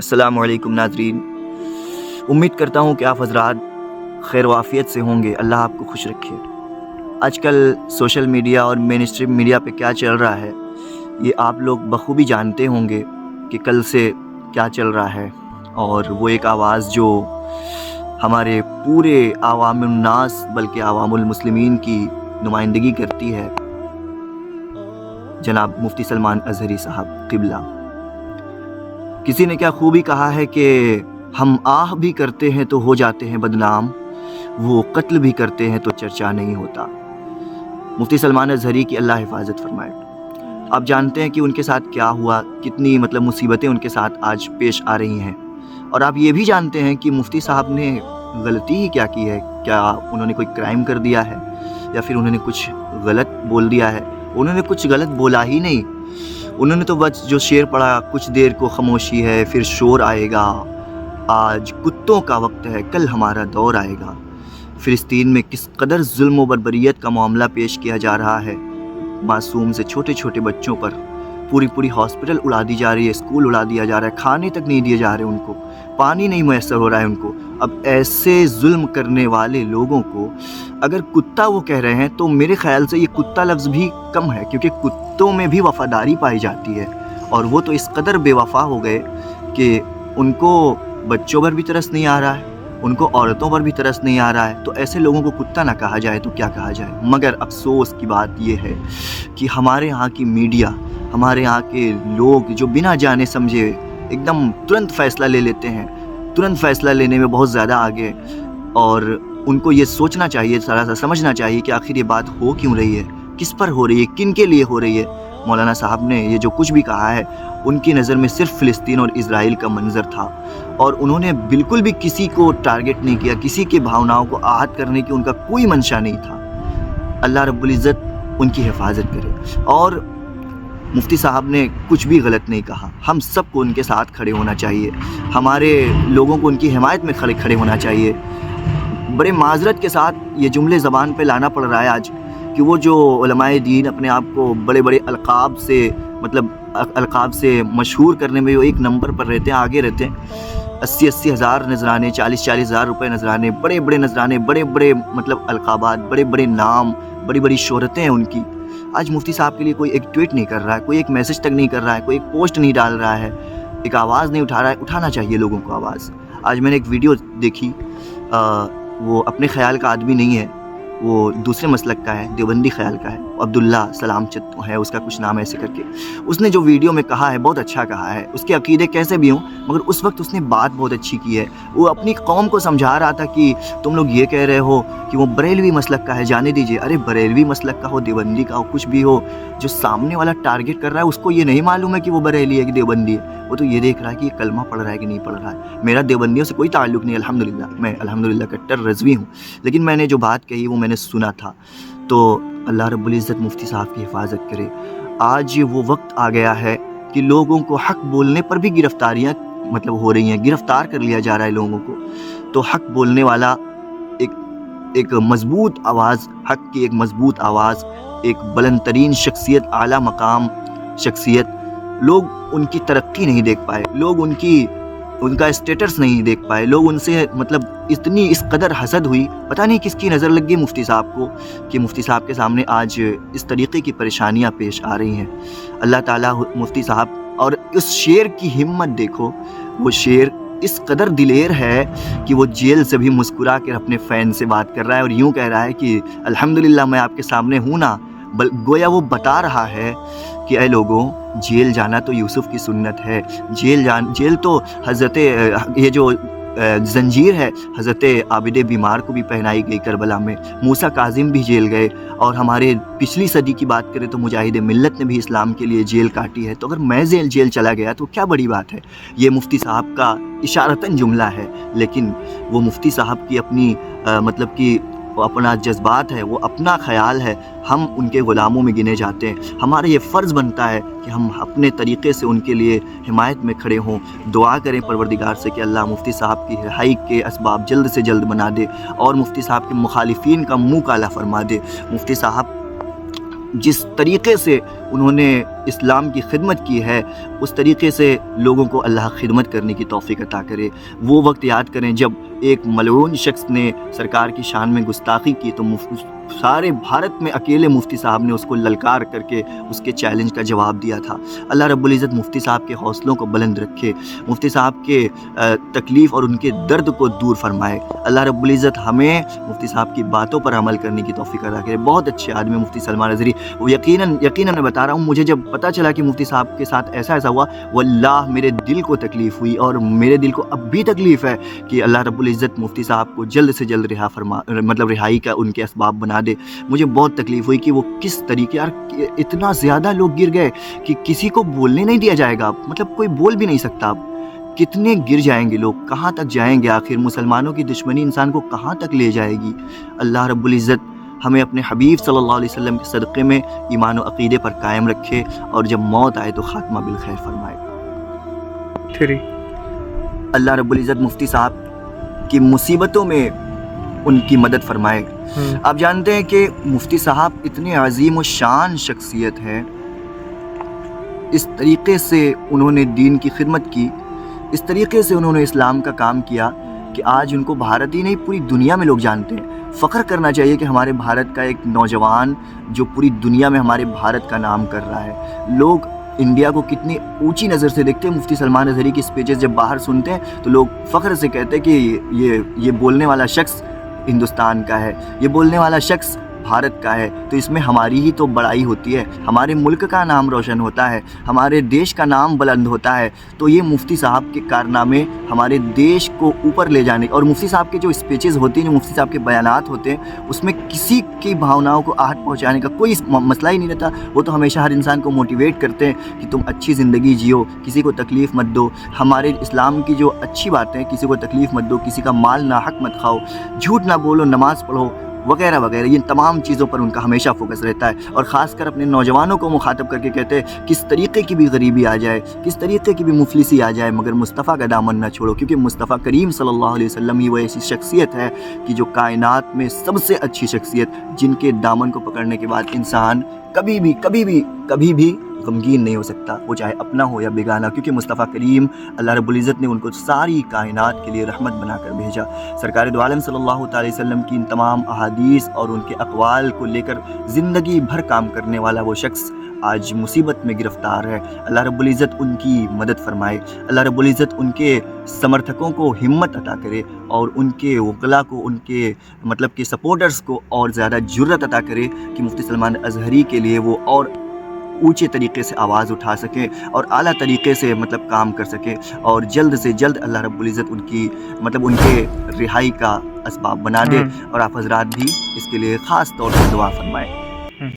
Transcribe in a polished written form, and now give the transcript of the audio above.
السلام علیکم ناظرین، امید کرتا ہوں کہ آپ حضرات خیر و عافیت سے ہوں گے۔ اللہ آپ کو خوش رکھے۔ آج کل سوشل میڈیا اور مین اسٹریم میڈیا پہ کیا چل رہا ہے یہ آپ لوگ بخوبی جانتے ہوں گے کہ کل سے کیا چل رہا ہے، اور وہ ایک آواز جو ہمارے پورے عوام الناس بلکہ عوام المسلمین کی نمائندگی کرتی ہے، جناب مفتی سلمان اظہری صاحب قبلہ۔ کسی نے کیا خوبی کہا ہے کہ ہم آہ بھی کرتے ہیں تو ہو جاتے ہیں بدنام، وہ قتل بھی کرتے ہیں تو چرچا نہیں ہوتا۔ مفتی سلمان اظہری کی اللہ حفاظت فرمائے۔ آپ جانتے ہیں کہ ان کے ساتھ کیا ہوا، کتنی مصیبتیں ان کے ساتھ آج پیش آ رہی ہیں، اور آپ یہ بھی جانتے ہیں کہ مفتی صاحب نے غلطی ہی کیا کی ہے۔ کیا انہوں نے کوئی کرائم کر دیا ہے یا پھر انہوں نے کچھ غلط بول دیا ہے؟ انہوں نے کچھ غلط بولا ہی نہیں۔ انہوں نے تو بس جو شعر پڑھا، کچھ دیر کو خاموشی ہے پھر شور آئے گا، آج کتوں کا وقت ہے کل ہمارا دور آئے گا۔ فلسطین میں کس قدر ظلم و بربریت کا معاملہ پیش کیا جا رہا ہے، معصوم سے چھوٹے چھوٹے بچوں پر پوری ہاسپٹل اڑا دی جا رہی ہے، اسکول اڑا دیا جا رہا ہے، کھانے تک نہیں دیے جا رہے ان کو، پانی نہیں میسر ہو رہا ہے ان کو۔ اب ایسے ظلم کرنے والے لوگوں کو اگر کتا وہ کہہ رہے ہیں تو میرے خیال سے یہ کتا لفظ بھی کم ہے، کیونکہ کتوں میں بھی وفاداری پائی جاتی ہے، اور وہ تو اس قدر بے وفا ہو گئے کہ ان کو بچوں پر بھی ترس نہیں آ رہا ہے، ان کو عورتوں پر بھی ترس نہیں آ رہا ہے۔ تو ایسے لوگوں کو کتا نہ کہا جائے تو کیا کہا جائے؟ مگر افسوس کی بات یہ ہے کہ ہمارے یہاں کی میڈیا، ہمارے یہاں کے لوگ جو بنا جانے سمجھے ایک دم ترنت فیصلہ لے لیتے ہیں، ترنت فیصلہ لینے میں بہت زیادہ آگے، اور ان کو یہ سوچنا چاہیے، ذرا سا سمجھنا چاہیے کہ آخر یہ بات ہو کیوں رہی ہے، کس پر ہو رہی ہے، کن کے لیے ہو رہی ہے۔ مولانا صاحب نے یہ جو کچھ بھی کہا ہے ان کی نظر میں صرف فلسطین اور اسرائیل کا منظر تھا، اور انہوں نے بالکل بھی کسی کو ٹارگٹ نہیں کیا، کسی کے بھاوناؤں کو آہت کرنے کی ان کا کوئی منشا نہیں تھا۔ اللہ رب العزت ان کی حفاظت کرے۔ اور مفتی صاحب نے کچھ بھی غلط نہیں کہا، ہم سب کو ان کے ساتھ کھڑے ہونا چاہیے، ہمارے لوگوں کو ان کی حمایت میں کھڑے ہونا چاہیے۔ بڑے معذرت کے ساتھ یہ جملے زبان پہ لانا پڑ رہا ہے آج کہ وہ جو علماء دین اپنے آپ کو بڑے القاب سے مشہور کرنے میں وہ ایک نمبر پر رہتے ہیں، آگے رہتے ہیں، 80 ہزار نذرانے، 40 ہزار روپے نذرانے، بڑے نذرانے، بڑے القابات، بڑے نام، بڑی شہرتیں ہیں ان کی۔ آج مفتی صاحب کے لیے کوئی ایک ٹویٹ نہیں کر رہا ہے، کوئی ایک میسج تک نہیں کر رہا ہے، کوئی ایک پوسٹ نہیں ڈال رہا ہے، ایک آواز نہیں اٹھا رہا ہے۔ اٹھانا چاہیے لوگوں کو آواز۔ آج میں نے ایک ویڈیو دیکھی، وہ اپنے خیال کا آدمی نہیں ہے، وہ دوسرے مسلک کا ہے، دیوبندی خیال کا ہے، عبداللہ سلام چت ہے اس کا کچھ نام ایسے کر کے۔ اس نے جو ویڈیو میں کہا ہے بہت اچھا کہا ہے، اس کے عقیدے کیسے بھی ہوں مگر اس وقت اس نے بات بہت اچھی کی ہے۔ وہ اپنی قوم کو سمجھا رہا تھا کہ تم لوگ یہ کہہ رہے ہو کہ وہ بریلوی مسلک کا ہے، جانے دیجئے۔ ارے بریلوی مسلک کا ہو، دیوبندی کا ہو، کچھ بھی ہو، جو سامنے والا ٹارگٹ کر رہا ہے اس کو یہ نہیں معلوم ہے کہ وہ بریلی ہے کہ دیوبندی ہے، وہ تو یہ دیکھ رہا ہے کہ یہ کلمہ پڑھ رہا ہے کہ نہیں پڑھ رہا ہے۔ میرا دیوبندیوں سے کوئی تعلق نہیں، الحمدللہ، میں الحمدللہ کٹر رضوی ہوں، لیکن میں نے جو بات کہی وہ میں نے سنا تھا۔ تو اللہ رب العزت مفتی صاحب کی حفاظت کرے۔ آج وہ وقت آ گیا ہے کہ لوگوں کو حق بولنے پر بھی گرفتاریاں ہو رہی ہیں، گرفتار کر لیا جا رہا ہے لوگوں کو۔ تو حق بولنے والا ایک مضبوط آواز، حق کی ایک مضبوط آواز، ایک بلند ترین شخصیت، اعلیٰ مقام شخصیت، لوگ ان کی ترقی نہیں دیکھ پائے، لوگ ان کا اسٹیٹس نہیں دیکھ پائے، لوگ ان سے اتنی اس قدر حسد ہوئی، پتہ نہیں کس کی نظر لگ گئی مفتی صاحب کو کہ مفتی صاحب کے سامنے آج اس طریقے کی پریشانیاں پیش آ رہی ہیں۔ اللہ تعالیٰ مفتی صاحب، اور اس شعر کی ہمت دیکھو، وہ شعر اس قدر دلیر ہے کہ وہ جیل سے بھی مسکرا کر اپنے فین سے بات کر رہا ہے اور یوں کہہ رہا ہے کہ الحمدللہ میں آپ کے سامنے ہوں نا، گویا وہ بتا رہا ہے کہ اے لوگوں، جیل جانا تو یوسف کی سنت ہے، جیل تو یہ جو زنجیر ہے حضرت عابد بیمار کو بھی پہنائی گئی کربلا میں، موسیٰ کاظم بھی جیل گئے، اور ہمارے پچھلی صدی کی بات کریں تو مجاہد ملت نے بھی اسلام کے لیے جیل کاٹی ہے۔ تو اگر میں جیل چلا گیا تو کیا بڑی بات ہے؟ یہ مفتی صاحب کا اشارتاً جملہ ہے، لیکن وہ مفتی صاحب کی اپنی وہ اپنا جذبات ہے، وہ اپنا خیال ہے، ہم ان کے غلاموں میں گنے جاتے ہیں۔ ہمارا یہ فرض بنتا ہے کہ ہم اپنے طریقے سے ان کے لیے حمایت میں کھڑے ہوں، دعا کریں پروردگار سے کہ اللہ مفتی صاحب کی رہائی کے اسباب جلد سے جلد بنا دے، اور مفتی صاحب کے مخالفین کا منہ کالا فرما دے۔ مفتی صاحب جس طریقے سے انہوں نے اسلام کی خدمت کی ہے اس طریقے سے لوگوں کو اللہ خدمت کرنے کی توفیق عطا کرے۔ وہ وقت یاد کریں جب ایک ملعون شخص نے سرکار کی شان میں گستاخی کی تو سارے بھارت میں اکیلے مفتی صاحب نے اس کو للکار کر کے اس کے چیلنج کا جواب دیا تھا۔ اللہ رب العزت مفتی صاحب کے حوصلوں کو بلند رکھے، مفتی صاحب کے تکلیف اور ان کے درد کو دور فرمائے۔ اللہ رب العزت ہمیں مفتی صاحب کی باتوں پر عمل کرنے کی توفیق عطا کرے۔ بہت اچھے آدمی مفتی سلمان اظہری، وہ یقیناً میں بتا رہا ہوں، مجھے جب پتہ چلا کہ مفتی صاحب کے ساتھ ایسا ہوا، واللہ میرے دل کو تکلیف ہوئی، اور میرے دل کو اب بھی تکلیف ہے کہ اللہ رب العزت مفتی صاحب کو جلد سے جلد رہائی کا ان کے اسباب بنا دے۔ مجھے بہت تکلیف ہوئی کہ وہ کس طریقے، یار اتنا زیادہ لوگ گر گئے کہ کسی کو بولنے نہیں دیا جائے گا، مطلب کوئی بول بھی نہیں سکتا اب۔ کتنے گر جائیں گے لوگ، کہاں تک جائیں گے آخر؟ مسلمانوں کی دشمنی انسان کو کہاں تک لے جائے گی؟ اللہ رب العزت ہمیں اپنے حبیب صلی اللہ علیہ وسلم کے صدقے میں ایمان و عقیدے پر قائم رکھے، اور جب موت آئے تو خاتمہ بالخیر فرمائے۔ اللہ رب العزت مفتی صاحب کی مصیبتوں میں ان کی مدد فرمائے۔ آپ جانتے ہیں کہ مفتی صاحب اتنے عظیم و شان شخصیت ہے، اس طریقے سے انہوں نے دین کی خدمت کی، اس طریقے سے انہوں نے اسلام کا کام کیا کہ آج ان کو بھارت ہی نہیں پوری دنیا میں لوگ جانتے ہیں۔ فخر کرنا چاہیے کہ ہمارے بھارت کا ایک نوجوان جو پوری دنیا میں ہمارے بھارت کا نام کر رہا ہے۔ لوگ انڈیا کو کتنی اونچی نظر سے دیکھتے ہیں۔ مفتی سلمان اظہری کی اسپیچز جب باہر سنتے ہیں تو لوگ فخر سے کہتے ہیں کہ یہ بولنے والا شخص ہندوستان کا ہے، یہ بولنے والا شخص بھارت کا ہے۔ تو اس میں ہماری ہی تو بڑائی ہوتی ہے، ہمارے ملک کا نام روشن ہوتا ہے، ہمارے دیش کا نام بلند ہوتا ہے۔ تو یہ مفتی صاحب کے کارنامے ہمارے دیش کو اوپر لے جانے، اور مفتی صاحب کے جو اسپیچز ہوتی ہیں، جو مفتی صاحب کے بیانات ہوتے ہیں، اس میں کسی کی بھاوناؤں کو آہٹ پہنچانے کا کوئی مسئلہ ہی نہیں رہتا۔ وہ تو ہمیشہ ہر انسان کو موٹیویٹ کرتے ہیں کہ تم اچھی زندگی جیو، کسی کو تکلیف مت دو۔ ہمارے اسلام کی جو اچھی باتیں، کسی کو تکلیف مت دو، کسی کا مال ناحق مت کھاؤ، جھوٹ نہ بولو، نماز پڑھو، وغیرہ وغیرہ، یہ تمام چیزوں پر ان کا ہمیشہ فوکس رہتا ہے۔ اور خاص کر اپنے نوجوانوں کو مخاطب کر کے کہتے ہیں کس طریقے کی بھی غریبی آ جائے، کس طریقے کی بھی مفلسی آ جائے، مگر مصطفیٰ کا دامن نہ چھوڑو، کیونکہ مصطفیٰ کریم صلی اللہ علیہ وسلم ہی وہ ایسی شخصیت ہے کہ جو کائنات میں سب سے اچھی شخصیت، جن کے دامن کو پکڑنے کے بعد انسان کبھی بھی غمگین نہیں ہو سکتا، وہ چاہے اپنا ہو یا بیگانہ، کیونکہ مصطفیٰ کریم اللہ رب العزت نے ان کو ساری کائنات کے لیے رحمت بنا کر بھیجا۔ سرکار دو عالم صلی اللہ تعالی وسلم کی ان تمام احادیث اور ان کے اقوال کو لے کر زندگی بھر کام کرنے والا وہ شخص آج مصیبت میں گرفتار ہے۔ اللہ رب العزت ان کی مدد فرمائے، اللہ رب العزت ان کے سمرتھکوں کو ہمت عطا کرے، اور ان کے وکلاء کو، ان کے کہ سپورٹرز کو اور زیادہ جرأت عطا کرے کہ مفتی سلمان اظہری کے لیے وہ اور اونچے طریقے سے آواز اٹھا سکیں اور اعلیٰ طریقے سے کام کر سکیں، اور جلد سے جلد اللہ رب العزت ان کی ان کے رہائی کا اسباب بنا دے، اور آپ حضرات بھی اس کے لیے خاص طور سے دعا فرمائیں۔